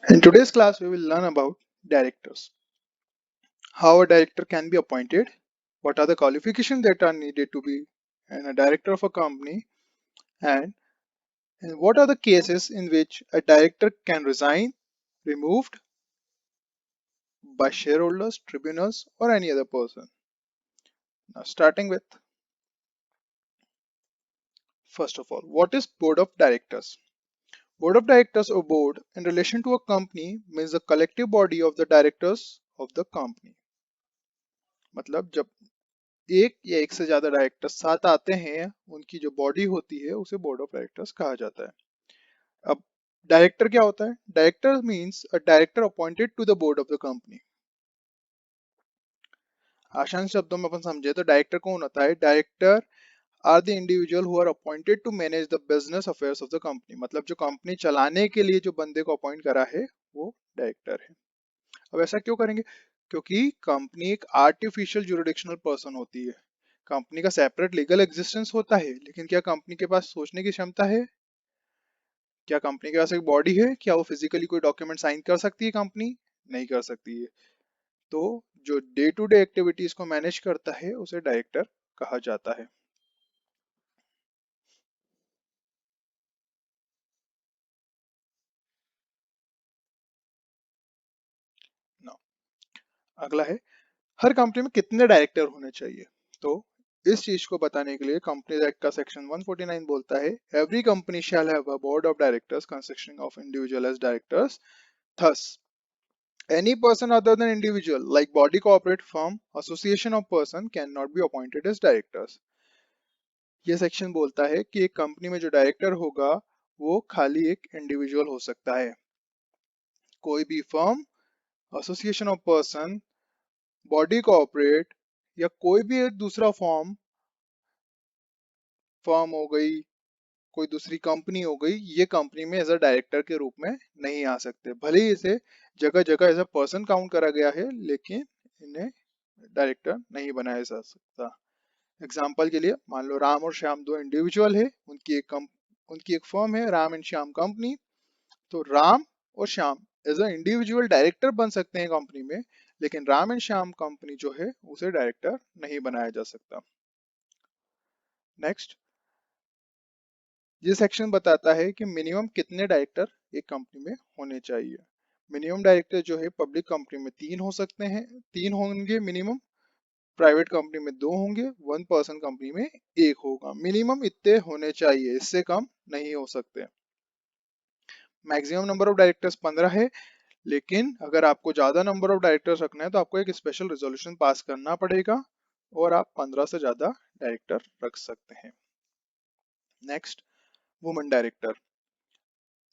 In today's class, we will learn about directors, how a director can be appointed, what are the qualifications that are needed to be a director of a company, and, what are the cases in which a director can resign, removed by shareholders, tribunals, or any other person. Now, starting with, first of all, what is board of directors? Board of directors or board in relation to a company means the collective body of the directors of the company. मतलब जब एक या एक से ज्यादा directors साथ आते हैं उनकी जो बॉडी होती है उसे बोर्ड ऑफ डायरेक्टर्स कहा जाता है। अब डायरेक्टर क्या होता है? Director means a director appointed to the board of the company. आसान शब्दों में अपन समझे तो डायरेक्टर कौन होता है? Director are the individual who are appointed to manage the business affairs of the company. मतलब जो कंपनी चलाने के लिए जो बंदे को अपॉइंट करा है वो डायरेक्टर है। अब ऐसा क्यों करेंगे? क्योंकि कंपनी एक आर्टिफिशियल जुरिडिक्शनल पर्सन होती है। कंपनी का सेपरेट लीगल एग्जिस्टेंस होता है, लेकिन क्या कंपनी के पास सोचने की क्षमता है? क्या कंपनी के पास एक बॉडी है? क्या वो फिजिकली कोई डॉक्यूमेंट साइन कर सकती है कंपनी? नहीं कर सकती है। तो जो डे टू डे एक्टिविटीज को मैनेज करता है उसे डायरेक्टर कहा जाता है। Now, अगला है, हर कंपनी में कितने डायरेक्टर होने चाहिए? तो इस चीज को बताने के लिए कंपनी एक्ट का सेक्शन 149 बोलता है, every company shall have a board of directors consisting of individual as directors. Thus any person other than individual like body corporate firm association of person cannot be appointed as directors। ये section बोलता है कि एक company में जो director होगा वो खाली एक इंडिविजुअल हो सकता है। कोई भी firm, association of person, body corporate या कोई भी एक दूसरा फर्म हो गई, कोई दूसरी कंपनी हो गई, ये कंपनी में एज अ डायरेक्टर के रूप में नहीं आ सकते। भले ही इसे जगह जगह एज अ पर्सन काउंट करा गया है, लेकिन इन्हें डायरेक्टर नहीं बनाया जा सकता। एग्जाम्पल के लिए मान लो राम और श्याम दो इंडिविजुअल है, उनकी एक फर्म है राम एंड श्याम कंपनी। तो राम और Shyam as a individual director बन सकते हैं कंपनी में, लेकिन राम एंड श्याम कंपनी जो है उसे डायरेक्टर नहीं बनाया जा सकता। नेक्स्ट, ये सेक्शन बताता है कि मिनिमम कितने डायरेक्टर एक कंपनी में होने चाहिए। मिनिमम डायरेक्टर जो है पब्लिक कंपनी में 3 हो सकते हैं, 3 होंगे मिनिमम। प्राइवेट कंपनी में 2 होंगे, 1 पर्सन कंपनी में 1 होगा। मिनिमम इतने होने चाहिए, इससे कम नहीं हो सकते। मैक्सिमम नंबर ऑफ डायरेक्टर्स 15 है, लेकिन अगर आपको ज्यादा नंबर ऑफ डायरेक्टर्स रखना है तो आपको एक स्पेशल रेजोल्यूशन पास करना पड़ेगा और आप 15 से ज्यादा डायरेक्टर रख सकते हैं। Next, women director.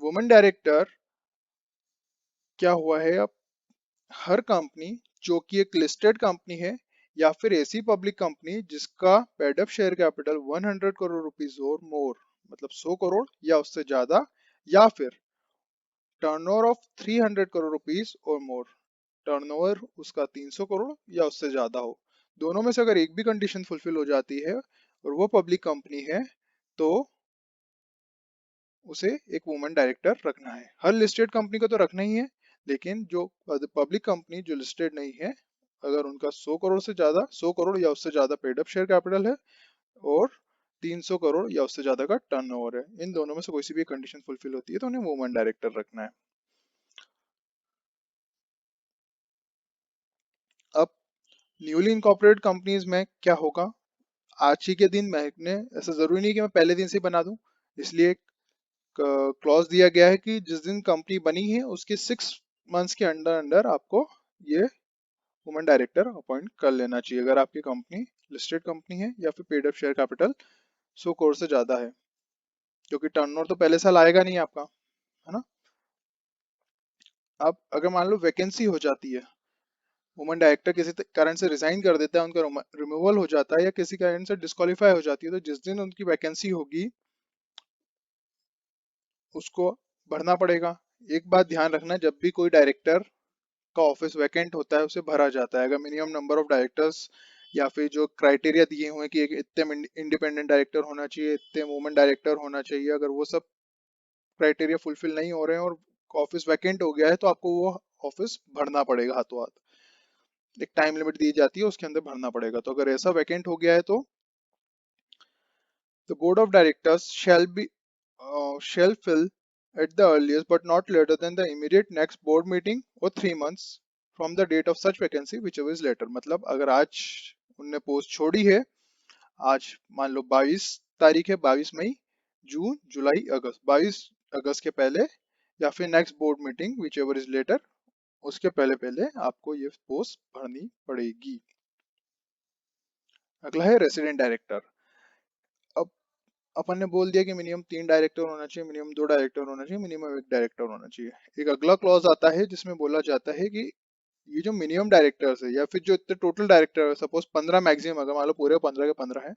Women director क्या हुआ है? अब हर कंपनी जो कि एक लिस्टेड कंपनी है या फिर ऐसी पब्लिक कंपनी जिसका paid up share capital 100 crore rupees और मोर, मतलब 100 करोड़ या उससे ज्यादा, या फिर टर्नओवर ऑफ 300 करोड़ रुपीस और मोर, टर्नओवर उसका 300 करोड़ या उससे ज्यादा हो, दोनों में से अगर एक भी कंडीशन फुलफिल हो जाती है और वो पब्लिक कंपनी है, तो उसे एक वुमेन डायरेक्टर रखना है। हर लिस्टेड कंपनी को तो रखना ही है, लेकिन जो पब्लिक कंपनी जो लिस्टेड नहीं है, अगर उनका 100 करोड़ से ज्यादा, 100 करोड़ या उससे ज्यादा पेड अप शेयर कैपिटल है और 300 करोड़ या उससे ज्यादा का टर्नओवर है, इन दोनों में से कोई सी भी कंडीशन फुलफिल होती है तो उन्हें वुमेन डायरेक्टर रखना है। अब न्यूली इनकॉर्पोरेटेड कंपनीज में क्या होगा? आज ही के दिन मैंने, ऐसा जरूरी नहीं कि मैं पहले दिन से ही बना दूं, इसलिए क्लॉज दिया गया है कि जिस दिन कंपनी बनी है उसके 6 मंथ्स के अंदर अंदर आपको ये वुमेन डायरेक्टर अपॉइंट कर लेना चाहिए, अगर आपकी कंपनी लिस्टेड कंपनी है या फिर paid up share capital 100 crore से ज्यादा है, क्योंकि टर्नओवर तो पहले साल आएगा नहीं आपका, है ना। अब अगर मान लो वैकेंसी हो जाती है, वुमेन डायरेक्टर किसी कारण से रिजाइन कर देता है, उनका रिमूवल हो जाता है या किसी कारण से डिस्क्वालीफाई हो जाती है, तो जिस दिन उनकी वैकेंसी होगी उसको भरना पड़ेगा। एक बात ध्यान रखना, जब भी कोई डायरेक्टर का ऑफिस वैकेंट होता है उसे भरा जाता है। अगर मिनिमम नंबर ऑफ डायरेक्टर्स या फिर जो क्राइटेरिया दिए हुए हैं कि एक इतने इंडिपेंडेंट डायरेक्टर होना चाहिए, इतने वुमेन डायरेक्टर होना चाहिए, अगर वो सब क्राइटेरिया फुलफिल नहीं हो रहे हैं और ऑफिस वैकेंट हो गया है तो आपको वो ऑफिस भरना पड़ेगा हाथों हाथ। एक टाइम लिमिट दी जाती है, उसके अंदर भरना पड़ेगा। तो अगर ऐसा वैकेंट हो गया है तो the board of directors shall fill at the earliest but not later than the immediate next board meeting or 3 months from the date of such vacancy whichever is later। मतलब अगर आज उनने पोस्ट छोड़ी है, आज मान लो 22 तारीख है, 22 मई, जून, जुलाई, अगस्त, 22 अगस्त के पहले या फिर next board meeting whichever is later, उसके पहले पहले आपको ये पोस्ट भरनी पड़ेगी। अगला है रेसिडेंट डायरेक्टर। अब अपन ने बोल दिया कि मिनिमम 3 डायरेक्टर होना चाहिए, मिनिमम 2 डायरेक्टर होना चाहिए, मिनिमम 1 डायरेक्टर होना चाहिए। एक अगला क्लॉज आता है जिसमें बोला जाता है कि ये जो मिनिमम डायरेक्टर्स है या फिर जो इतने टोटल डायरेक्टर है, सपोज 15 मैक्सिमम, अगर मान लो पूरे 15 के 15 है,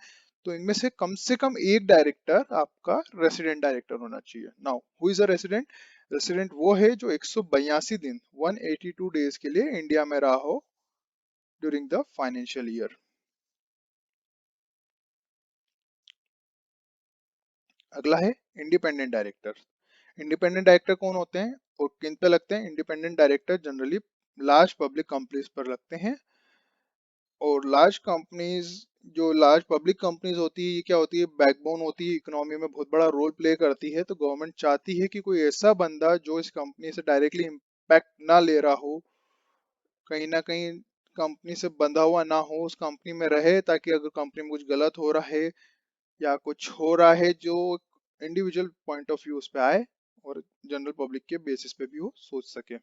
तो इनमें से कम एक डायरेक्टर आपका रेसिडेंट डायरेक्टर होना चाहिए। Now who is a resident? Resident वो है जो 182 दिन 182 डेज के लिए इंडिया में रहा हो ड्यूरिंग द फाइनेंशियल ईयर। अगला है इंडिपेंडेंट डायरेक्टर। इंडिपेंडेंट डायरेक्टर कौन होते हैं और किन पे लगते हैं? Independent director generally large public companies पर लगते हैं। और लार्ज कंपनीज, जो लार्ज पब्लिक कंपनीज होती है, ये क्या होती है? बैकबोन होती है, इकोनॉमी में बहुत बड़ा रोल प्ले करती है। तो गवर्नमेंट चाहती है कि कोई ऐसा बंदा जो इस कंपनी से डायरेक्टली इम्पैक्ट ना ले रहा हो, कहीं ना कहीं कंपनी से बंधा हुआ ना हो, उस कंपनी में रहे, ताकि अगर कंपनी में कुछ गलत हो रहा है या कुछ हो रहा है जो इंडिविजुअल पॉइंट ऑफ व्यू उस पे आए और जनरल पब्लिक के बेसिस पे भी वो सोच सके।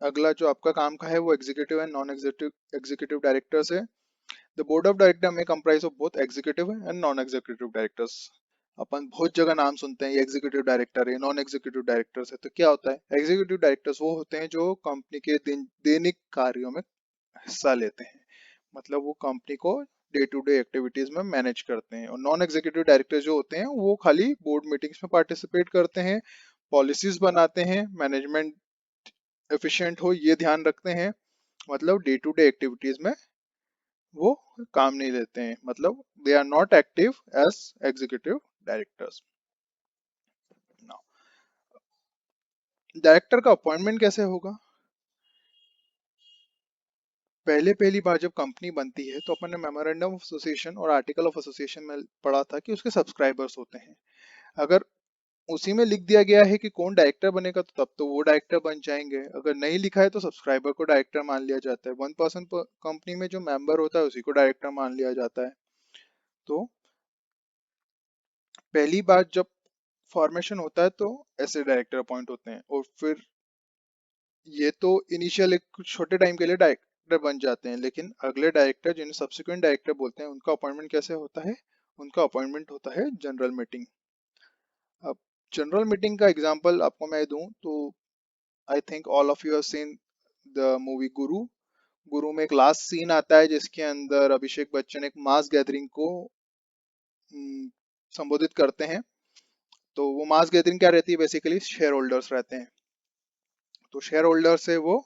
अगला जो आपका काम का है वो executive and non executive executive directors है। द बोर्ड ऑफ डायरेक्टर में comprise of both executive and non executive directors. अपन बहुत जगह नाम सुनते हैं, ये एग्जीक्यूटिव डायरेक्टर है, नॉन एग्जीक्यूटिव डायरेक्टर्स है। तो क्या होता है? एग्जीक्यूटिव डायरेक्टर्स वो होते हैं जो कंपनी के दैनिक कार्यों में हिस्सा लेते हैं, मतलब वो कंपनी को डे टू डे एक्टिविटीज में मैनेज करते हैं। और नॉन एग्जीक्यूटिव डायरेक्टर जो होते हैं वो खाली बोर्ड मीटिंग्स में पार्टिसिपेट करते हैं, पॉलिसीज बनाते हैं, मैनेजमेंट एफिशिएंट हो ये ध्यान रखते हैं, मतलब डे टू डे एक्टिविटीज में वो काम नहीं लेते हैं, मतलब they are not active as executive directors. Director का अपॉइंटमेंट कैसे होगा? पहली बार जब कंपनी बनती है तो अपन ने मेमोरेंडम ऑफ एसोसिएशन और आर्टिकल ऑफ एसोसिएशन में पढ़ा था कि उसके सब्सक्राइबर्स होते हैं। अगर उसी में लिख दिया गया है कि कौन डायरेक्टर बनेगा तो तब तो वो डायरेक्टर बन जाएंगे। अगर नहीं लिखा है तो सब्सक्राइबर को डायरेक्टर मान लिया जाता है। 1% कंपनी में जो मेंबर होता है उसी को डायरेक्टर मान लिया जाता है। तो पहली बार जब फॉर्मेशन होता है तो ऐसे डायरेक्टर अपॉइंट होते हैं, और फिर ये तो इनिशियल एक कुछ छोटे टाइम के लिए डायरेक्टर बन जाते हैं, लेकिन अगले डायरेक्टर जिन्हें सब्सिक्वेंट डायरेक्टर बोलते हैं उनका अपॉइंटमेंट कैसे होता है? उनका अपॉइंटमेंट होता है जनरल मीटिंग। अब जनरल मीटिंग का एग्जांपल आपको मैं दूं तो I think all of you have seen the movie गुरु। गुरु में एक लास्ट सीन आता है जिसके अंदर अभिषेक बच्चन एक मास गैदरिंग को संबोधित करते हैं। तो वो मास गैदरिंग क्या रहती है? बेसिकली शेयर होल्डर्स रहते हैं। तो शेयर होल्डर से वो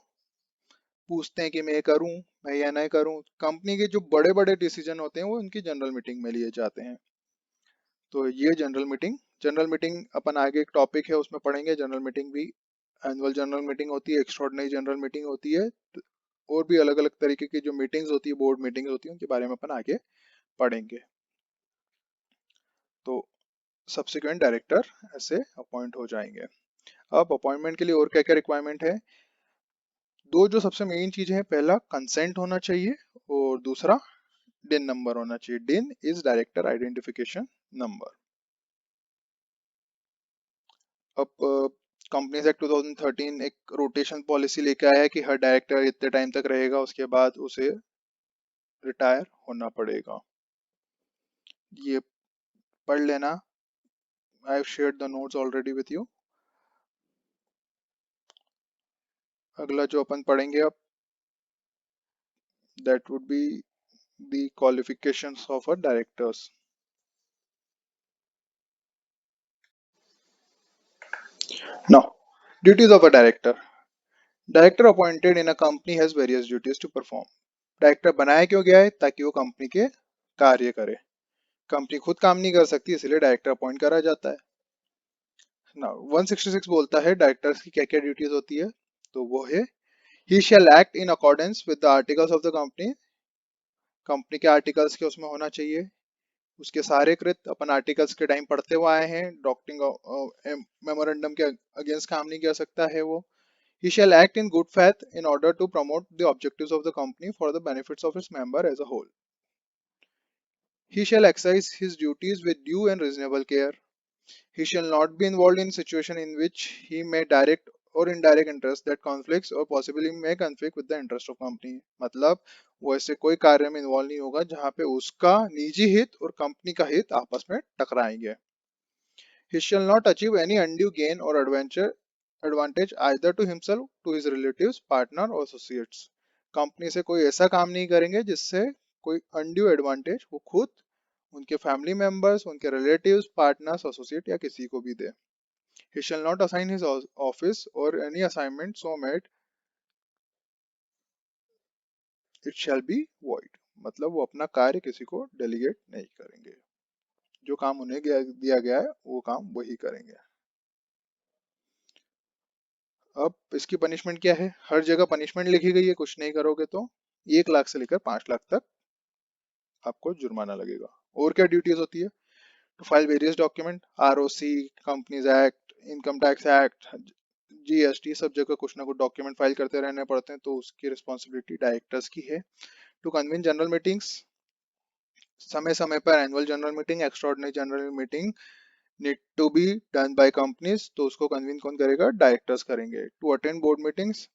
पूछते हैं कि मैं ये करूं, मैं ये नहीं करूं। कंपनी के जो बड़े बड़े डिसीजन होते हैं वो उनकी जनरल मीटिंग में लिए जाते हैं। तो ये जनरल मीटिंग अपन आगे एक टॉपिक है उसमें पढ़ेंगे। जनरल मीटिंग भी एनुअल जनरल मीटिंग होती है, एक्स्ट्राऑर्डिनरी जनरल मीटिंग होती है, और भी अलग अलग तरीके की जो मीटिंग्स होती है, बोर्ड मीटिंग्स होती है, उनके बारे में अपन आगे पढ़ेंगे। तो सब्सिक्वेंट डायरेक्टर ऐसे अपॉइंट हो जाएंगे। अब अपॉइंटमेंट के लिए और क्या क्या रिक्वायरमेंट है? दो जो सबसे मेन चीज है, पहला कंसेंट होना चाहिए और दूसरा डिन नंबर होना चाहिए। डिन इज डायरेक्टर आइडेंटिफिकेशन नंबर। अब कंपनीज एक्ट 2013 एक रोटेशन पॉलिसी लेके आया है कि हर डायरेक्टर इतने टाइम तक रहेगा, उसके बाद उसे रिटायर होना पड़ेगा। ये पढ़ लेना। I have shared the notes already with you. अगला जो अपन पढ़ेंगे अब, that would be the qualifications of a directors. Now duties of a director. Director appointed in a company has various duties to perform. Director बनाया क्यों गया है? ताकि वो कंपनी के कार्य करे। कंपनी खुद काम नहीं कर सकती, इसलिए डायरेक्टर अपॉइंट करा जाता है ना। 166 बोलता है डायरेक्टर्स की क्या क्या ड्यूटीज होती है, तो वो है ही shall act in accordance with the articles of the company. Company के आर्टिकल्स के उसमें होना चाहिए, उसके सारे कृत अपन आर्टिकल्स के टाइम पढ़ते हुए आए हैं, डॉक्टिंग मेमोरेंडम के अगेंस्ट काम नहीं कर सकता है वो। He shall act in good faith in order to promote the objectives of the company for the benefits of its member as a whole. He shall exercise his duties with due and reasonable care. He shall not be involved in situation in which he may direct or indirect interest that conflicts or possibly may conflict with the interest of company. मतलब वो ऐसे कोई कार्य में involve नहीं होगा जहां पे उसका निजी हित और कंपनी का हित आपस में टकराएंगे। He shall not achieve any undue gain or advantage either to himself, to his relatives, partner or associates. Company से कोई ऐसा काम नहीं करेंगे जिससे कोई अनड्यू एडवांटेज वो खुद, उनके फैमिली मेंबर्स, उनके रिलेटिव्स, पार्टनर्स, एसोसिएट या किसी को भी दे। He shall not assign his office or any assignment so made it shall be void. मतलब वो अपना कार्य किसी को डेलीगेट नहीं करेंगे, जो काम उन्हें दिया गया है वो काम वही करेंगे। अब इसकी पनिशमेंट क्या है, हर जगह पनिशमेंट लिखी गई है, कुछ नहीं करोगे तो 1 लाख से लेकर 5 लाख तक आपको जुर्माना लगेगा। और क्या ड्यूटीज होती है, to file various document, ROC, companies act, income tax act, GST, सब जगह कुछ ना कुछ डॉक्यूमेंट फाइल करते रहने पड़ते हैं, तो उसकी रिस्पॉन्सिबिलिटी डायरेक्टर्स की है। टू कन्वीन जनरल मीटिंग्स, समय समय पर annual general meeting, extraordinary general meeting need to be done by companies, तो उसको कन्वीन कौन करेगा, डायरेक्टर्स करेंगे। To attend board meetings,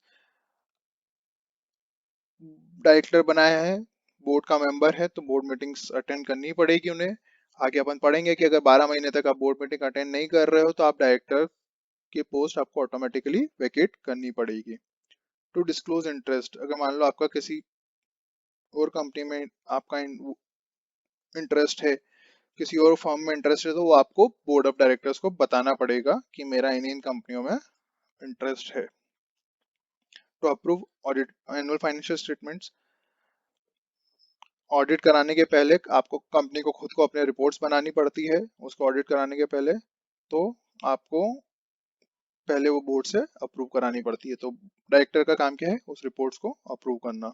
director बनाया है, बोर्ड का मेंबर है, तो बोर्ड मीटिंग्स अटेंड करनी पड़ेगी उन्हें। आगे अपन पढ़ेंगे कि अगर 12 महीने तक आप बोर्ड मीटिंग अटेंड नहीं कर रहे हो तो आप डायरेक्टर की पोस्ट आपको ऑटोमेटिकली वेकेट करनी पड़ेगी। टू डिस्क्लोज इंटरेस्ट, अगर मान लो आपका किसी और कंपनी में आपका इंटरेस्ट है, किसी और फर्म में इंटरेस्ट है, तो वो आपको बोर्ड ऑफ डायरेक्टर्स को बताना पड़ेगा कि मेरा इन कंपनियों में इंटरेस्ट है। To approve audit annual financial statements, audit कराने के पहले आपको कंपनी को खुद को अपने रिपोर्ट्स बनानी पड़ती है, उसको ऑडिट कराने के पहले तो आपको पहले वो बोर्ड से अप्रूव करानी पड़ती है, तो डायरेक्टर का काम क्या है, उस रिपोर्ट्स को अप्रूव करना।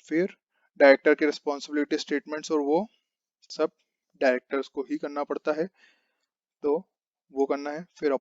फिर डायरेक्टर की रिस्पॉन्सिबिलिटी स्टेटमेंट्स और वो सब डायरेक्टर्स को ही करना पड़ता है, तो वो करना है। फिर